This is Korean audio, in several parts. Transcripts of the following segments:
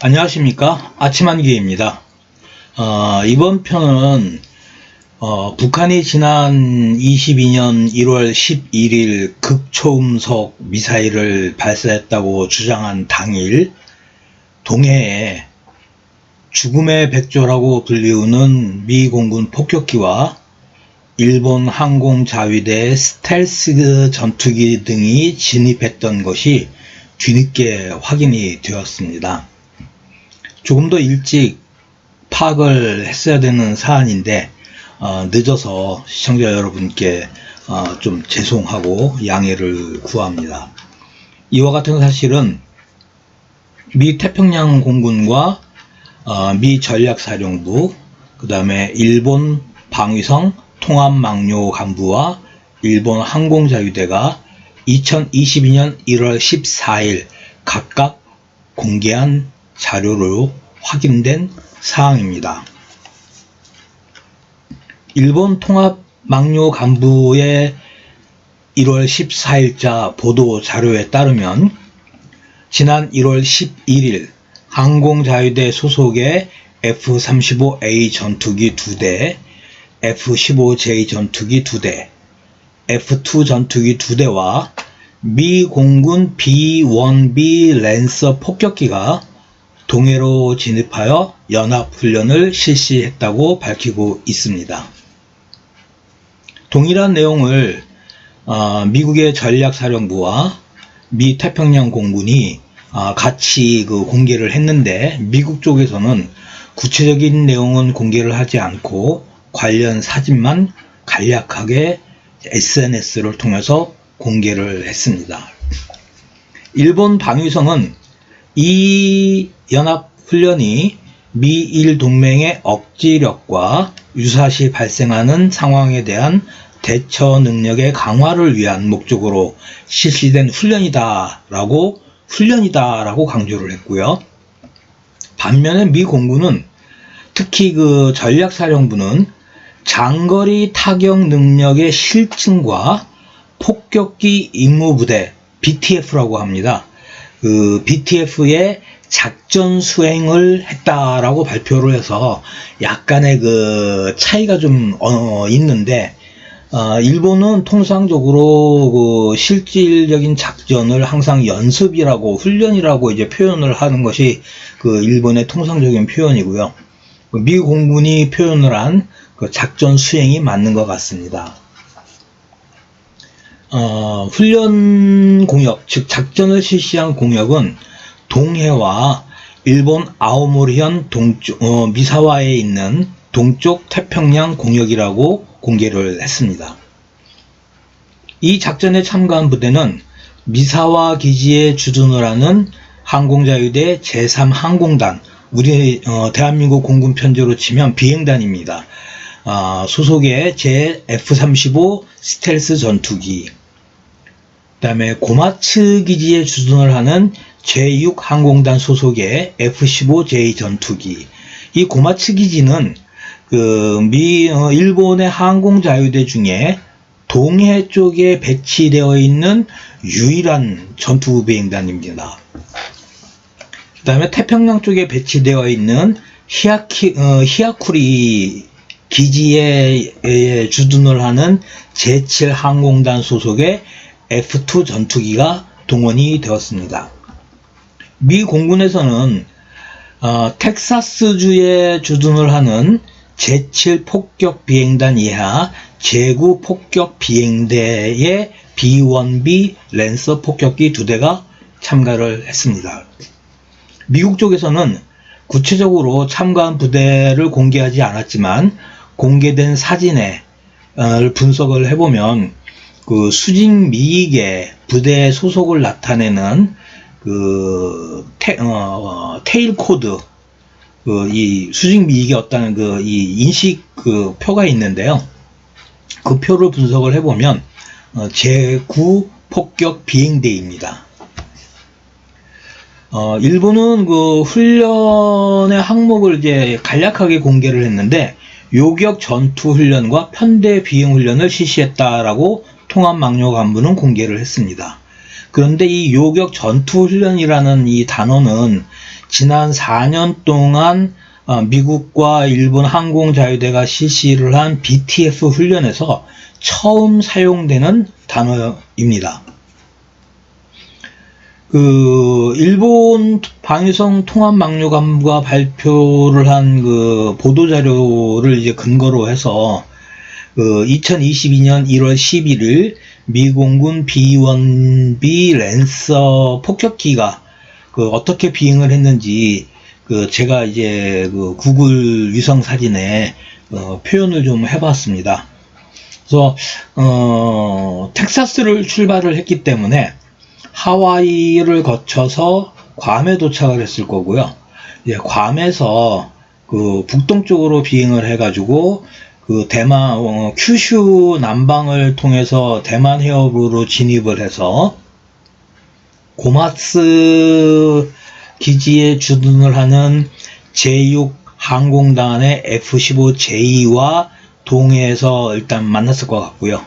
안녕하십니까, 아침 한기입니다. 이번 편은 북한이 지난 22년 1월 11일 극초음속 미사일을 발사했다고 주장한 당일 동해에 죽음의 백조라고 불리우는 미 공군 폭격기와 일본 항공자위대 스텔스 전투기 등이 진입했던 것이 뒤늦게 확인이 되었습니다. 조금 더 일찍 파악을 했어야 되는 사안인데 늦어서 시청자 여러분께 좀 죄송하고 양해를 구합니다. 이와 같은 사실은 미 태평양 공군과 미 전략사령부, 그 다음에 일본 방위성 통합망료 간부와 일본 항공자위대가 2022년 1월 14일 각각 공개한 자료로 확인된 사항입니다. 일본 통합망료 간부의 1월 14일자 보도 자료에 따르면 지난 1월 11일 항공자위대 소속의 F-35A 전투기 2대, F-15J 전투기 2대, F-2 전투기 2대와 미 공군 B-1B 랜서 폭격기가 동해로 진입하여 연합훈련을 실시했다고 밝히고 있습니다. 동일한 내용을 미국의 전략사령부와 미 태평양 공군이 같이 공개를 했는데, 미국 쪽에서는 구체적인 내용은 공개를 하지 않고 관련 사진만 간략하게 SNS를 통해서 공개를 했습니다. 일본 방위성은 이 연합훈련이 미일 동맹의 억지력과 유사시 발생하는 상황에 대한 대처 능력의 강화를 위한 목적으로 실시된 훈련이다라고 강조를 했고요. 반면에 미 공군은 특히 전략사령부는 장거리 타격 능력의 실증과 폭격기 임무부대 BTF라고 합니다. BTF의 작전 수행을 했다라고 발표를 해서 약간의 차이가 좀 있는데, 일본은 통상적으로 실질적인 작전을 항상 연습이라고 훈련이라고 이제 표현을 하는 것이 일본의 통상적인 표현이고요. 미 공군이 표현을 한 작전 수행이 맞는 것 같습니다. 훈련 공역, 즉 작전을 실시한 공역은 동해와 일본 아오모리현 미사와에 있는 동쪽 태평양 공역이라고 공개를 했습니다. 이 작전에 참가한 부대는 미사와 기지에 주둔을 하는 항공자위대 제3항공단, 우리 대한민국 공군 편제로 치면 비행단입니다. 소속의 제 F-35 스텔스 전투기, 그 다음에 고마츠 기지에 주둔을 하는 제6 항공단 소속의 F-15J 전투기. 이 고마츠 기지는 일본의 항공자위대 중에 동해 쪽에 배치되어 있는 유일한 전투비행단입니다. 그 다음에 태평양 쪽에 배치되어 있는 히아쿠리 기지에 주둔을 하는 제7 항공단 소속의 F-2 전투기가 동원이 되었습니다. 미 공군에서는 텍사스주에 주둔을 하는 제7 폭격 비행단 이하 제9 폭격 비행대의 B-1B 랜서 폭격기 2대가 참가를 했습니다. 미국 쪽에서는 구체적으로 참가한 부대를 공개하지 않았지만, 공개된 사진에 분석을 해보면 수직 미익의 부대 소속을 나타내는 테일 코드, 이 수직 미익의 어떤 이 인식 표가 있는데요. 그 표를 분석을 해보면 제9 폭격 비행대입니다. 일본은 훈련의 항목을 이제 간략하게 공개를 했는데, 요격 전투 훈련과 편대 비행 훈련을 실시했다라고 통합망료 간부는 공개를 했습니다. 그런데 이 요격 전투훈련이라는 이 단어는 지난 4년 동안 미국과 일본 항공자유대가 실시를 한 BTF 훈련에서 처음 사용되는 단어입니다. 일본 방위성 통합망료관부가 발표를 한 보도자료를 이제 근거로 해서 2022년 1월 11일 미공군 B-1B 랜서 폭격기가 어떻게 비행을 했는지 제가 이제 구글 위성 사진에 표현을 좀 해봤습니다. 그래서 텍사스를 출발을 했기 때문에 하와이를 거쳐서 괌에 도착을 했을 거고요. 이제 괌에서 북동쪽으로 비행을 해가지고 대만 큐슈 남방을 통해서 대만 해협으로 진입을 해서 고마츠 기지에 주둔을 하는 제6 항공단의 F-15J와 동해에서 일단 만났을 것 같고요.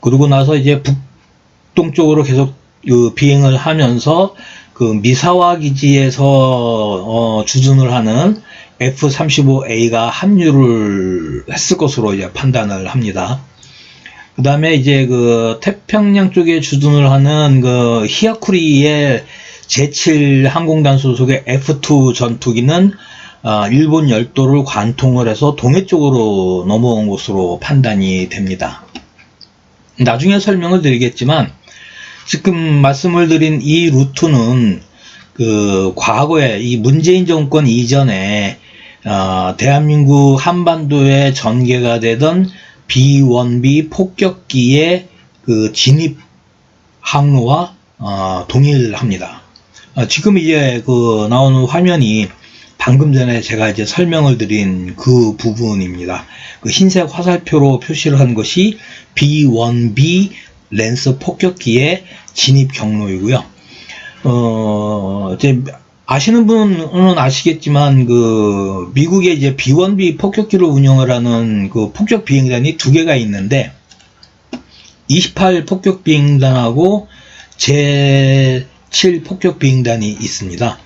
그러고 나서 이제 북동쪽으로 계속 비행을 하면서 미사와 기지에서 주둔을 하는 F-35A가 합류를 했을 것으로 이제 판단을 합니다. 그 다음에 이제 태평양 쪽에 주둔을 하는 히아쿠리의 제7 항공단 소속의 F-2 전투기는 일본 열도를 관통을 해서 동해 쪽으로 넘어온 것으로 판단이 됩니다. 나중에 설명을 드리겠지만 지금 말씀을 드린 이 루트는 과거에 이 문재인 정권 이전에 대한민국 한반도에 전개가 되던 B-1B 폭격기의 진입 항로와 동일합니다. 지금 이제 나오는 화면이 방금 전에 제가 이제 설명을 드린 그 부분입니다. 흰색 화살표로 표시를 한 것이 B-1B 랜서 폭격기의 진입 경로이고요. 이제 아시는 분은 아시겠지만 미국의 이제 B-1B 폭격기를 운영을 하는 폭격 비행단이 두 개가 있는데 28 폭격 비행단하고 제7 폭격 비행단이 있습니다.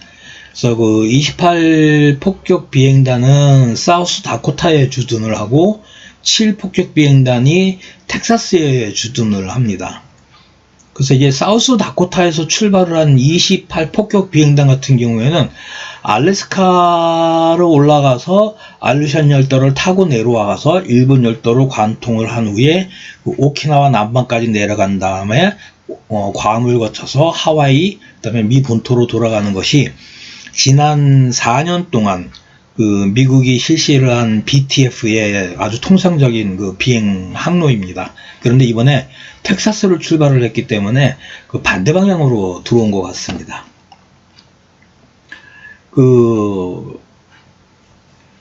그래서 28 폭격 비행단은 사우스 다코타에 주둔을 하고 7 폭격 비행단이 텍사스에 주둔을 합니다. 그래서 이제 사우스 다코타에서 출발을 한 28 폭격 비행단 같은 경우에는 알래스카로 올라가서 알루션 열도를 타고 내려와서 일본 열도를 관통을 한 후에 오키나와 남방까지 내려간 다음에 괌을 거쳐서 하와이, 그다음에 미 본토로 돌아가는 것이 지난 4년 동안 미국이 실시를 한 BTF의 아주 통상적인 비행 항로입니다. 그런데 이번에 텍사스를 출발을 했기 때문에 반대 방향으로 들어온 것 같습니다.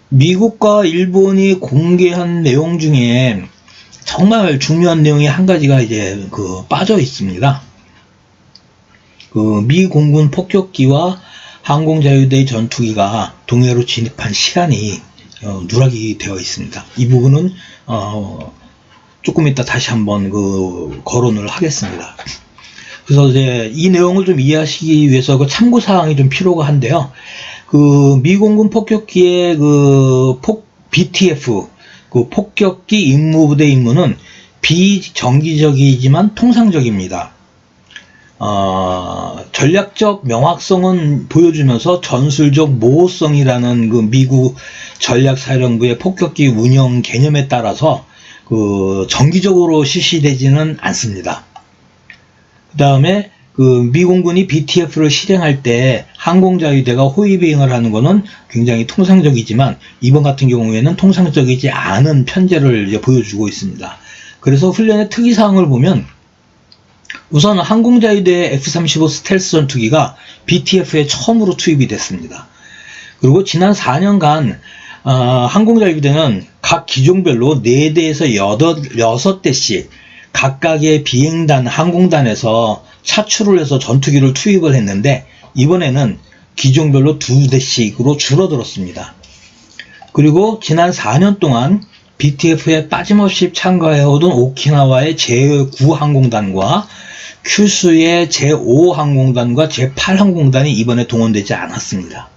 미국과 일본이 공개한 내용 중에 정말 중요한 내용이 한 가지가 이제 빠져 있습니다. 미 공군 폭격기와 항공자유대의 전투기가 동해로 진입한 시간이 누락이 되어 있습니다. 이 부분은 조금 이따 다시 한번 거론을 하겠습니다. 그래서 이제 이 내용을 좀 이해하시기 위해서 참고 사항이 좀 필요가 한데요. 미 공군 폭격기의 BTF 폭격기 임무부대 임무는 비정기적이지만 통상적입니다. 전략적 명확성은 보여주면서 전술적 모호성이라는 미국 전략사령부의 폭격기 운영 개념에 따라서 정기적으로 실시되지는 않습니다. 그 다음에 미공군이 BTF를 실행할 때 항공자유대가 호위 비행을 하는 것은 굉장히 통상적이지만 이번 같은 경우에는 통상적이지 않은 편제를 이제 보여주고 있습니다. 그래서 훈련의 특이사항을 보면 우선 항공자유대의 F-35 스텔스 전투기가 BTF에 처음으로 투입이 됐습니다. 그리고 지난 4년간 항공자유대는 각 기종별로 4대에서 6대씩 각각의 비행단, 항공단에서 차출을 해서 전투기를 투입을 했는데 이번에는 기종별로 2대씩으로 줄어들었습니다. 그리고 지난 4년 동안 BTF에 빠짐없이 참가해오던 오키나와의 제9 항공단과 큐수의 제5항공단과 제8항공단이 이번에 동원되지 않았습니다.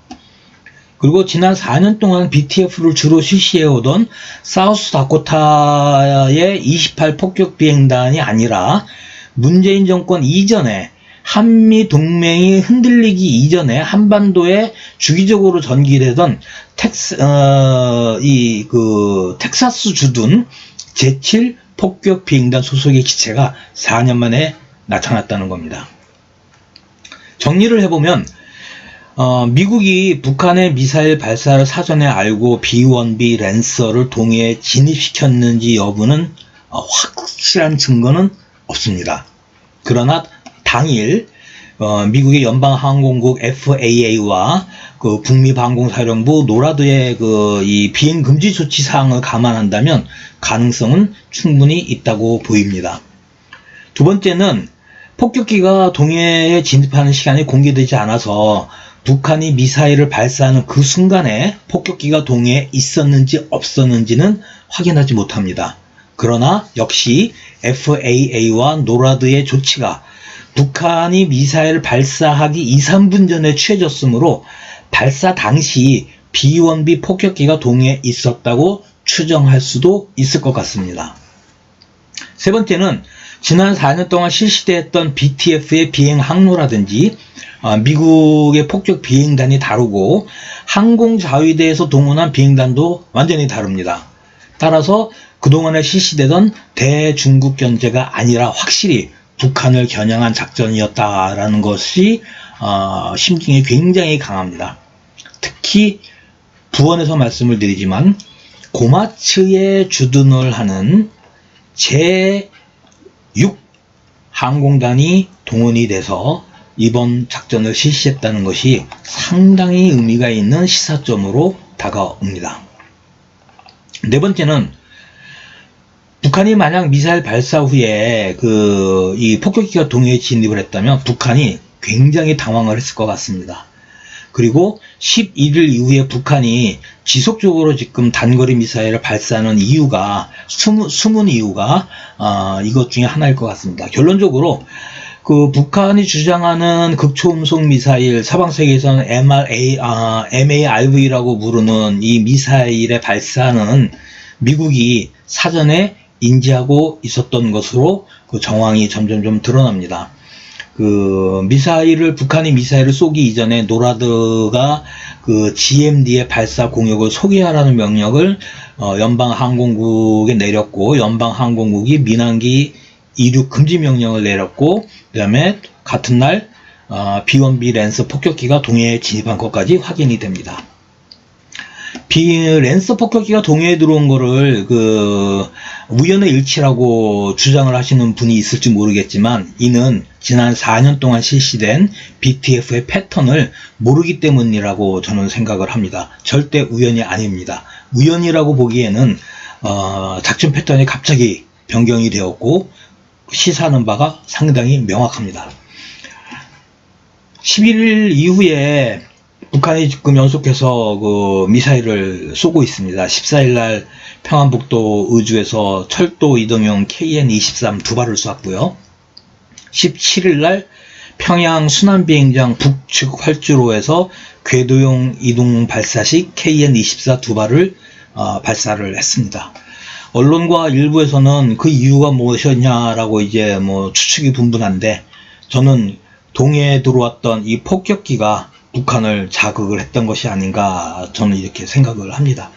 그리고 지난 4년 동안 BTF를 주로 실시해오던 사우스다코타의 28 폭격 비행단이 아니라 문재인 정권 이전에 한미 동맹이 흔들리기 이전에 한반도에 주기적으로 전기되던 텍사스 주둔 제7 폭격 비행단 소속의 기체가 4년 만에 나타났다는 겁니다. 정리를 해보면 미국이 북한의 미사일 발사를 사전에 알고 B-1B 랜서를 동해에 진입시켰는지 여부는 확실한 증거는 없습니다. 그러나 당일 미국의 연방항공국 FAA와 그 북미방공사령부 노라드의 이 비행 금지 조치 사항을 감안한다면 가능성은 충분히 있다고 보입니다. 두 번째는 폭격기가 동해에 진입하는 시간이 공개되지 않아서 북한이 미사일을 발사하는 그 순간에 폭격기가 동해에 있었는지 없었는지는 확인하지 못합니다. 그러나 역시 FAA와 노라드의 조치가 북한이 미사일을 발사하기 2, 3분 전에 취해졌으므로 발사 당시 B-1B 폭격기가 동해에 있었다고 추정할 수도 있을 것 같습니다. 세 번째는 지난 4년 동안 실시됐던 BTF의 비행 항로라든지 미국의 폭격 비행단이 다르고 항공자위대에서 동원한 비행단도 완전히 다릅니다. 따라서 그동안에 실시되던 대중국 견제가 아니라 확실히 북한을 겨냥한 작전이었다라는 것이 심증이 굉장히 강합니다. 특히 부원에서 말씀을 드리지만 고마츠에 주둔을 하는 제6 항공단이 동원이 돼서 이번 작전을 실시했다는 것이 상당히 의미가 있는 시사점으로 다가옵니다. 네 번째는 북한이 만약 미사일 발사 후에 이 폭격기가 동해에 진입을 했다면 북한이 굉장히 당황을 했을 것 같습니다. 그리고 11일 이후에 북한이 지속적으로 지금 단거리 미사일을 발사하는 이유가 숨은 이유가 이것 중에 하나일 것 같습니다. 결론적으로 북한이 주장하는 극초음속 미사일, 서방 세계에서는 MARV라고 부르는 이 미사일의 발사는 미국이 사전에 인지하고 있었던 것으로 정황이 점점 드러납니다. 북한이 미사일을 쏘기 이전에 노라드가 GMD의 발사 공역을 소개하라는 명령을 연방항공국에 내렸고, 연방항공국이 민항기 이륙 금지 명령을 내렸고, 그 다음에 같은 날 B-1B 랜서 폭격기가 동해에 진입한 것까지 확인이 됩니다. 랜서 폭격기가 동해에 들어온 거를 우연의 일치라고 주장을 하시는 분이 있을지 모르겠지만, 이는 지난 4년 동안 실시된 BTF의 패턴을 모르기 때문이라고 저는 생각을 합니다. 절대 우연이 아닙니다. 우연이라고 보기에는 작전 패턴이 갑자기 변경이 되었고 시사하는 바가 상당히 명확합니다. 11일 이후에 북한이 지금 연속해서 미사일을 쏘고 있습니다. 14일 날 평안북도 의주에서 철도 이동용 KN-23 두 발을 쐈고요. 17일 날 평양 순환비행장 북측 활주로에서 궤도용 이동 발사식 KN-24 두 발을 발사를 했습니다. 언론과 일부에서는 그 이유가 무엇이었냐라고 이제 추측이 분분한데, 저는 동해에 들어왔던 이 폭격기가 북한을 자극을 했던 것이 아닌가, 저는 이렇게 생각을 합니다.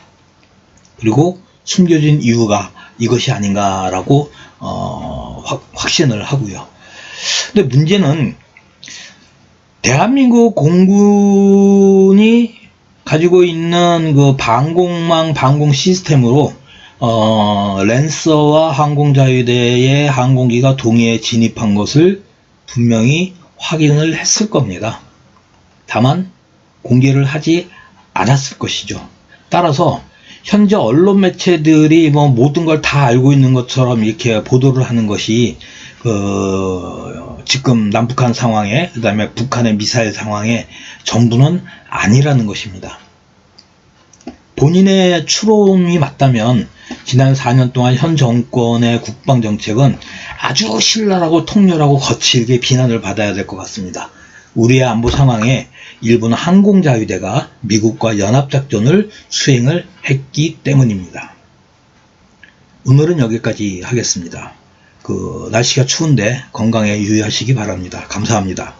그리고 숨겨진 이유가 이것이 아닌가라고 확신을 하고요. 근데 문제는 대한민국 공군이 가지고 있는 방공 시스템으로 랜서와 항공자위대의 항공기가 동해에 진입한 것을 분명히 확인을 했을 겁니다. 다만 공개를 하지 않았을 것이죠. 따라서 현재 언론 매체들이 모든 걸 다 알고 있는 것처럼 이렇게 보도를 하는 것이 지금 남북한 상황에, 그 다음에 북한의 미사일 상황에 전부는 아니라는 것입니다. 본인의 추론이 맞다면 지난 4년 동안 현 정권의 국방정책은 아주 신랄하고 통렬하고 거칠게 비난을 받아야 될 것 같습니다. 우리의 안보 상황에 일본 항공자위대가 미국과 연합작전을 수행을 했기 때문입니다. 오늘은 여기까지 하겠습니다. 날씨가 추운데 건강에 유의하시기 바랍니다. 감사합니다.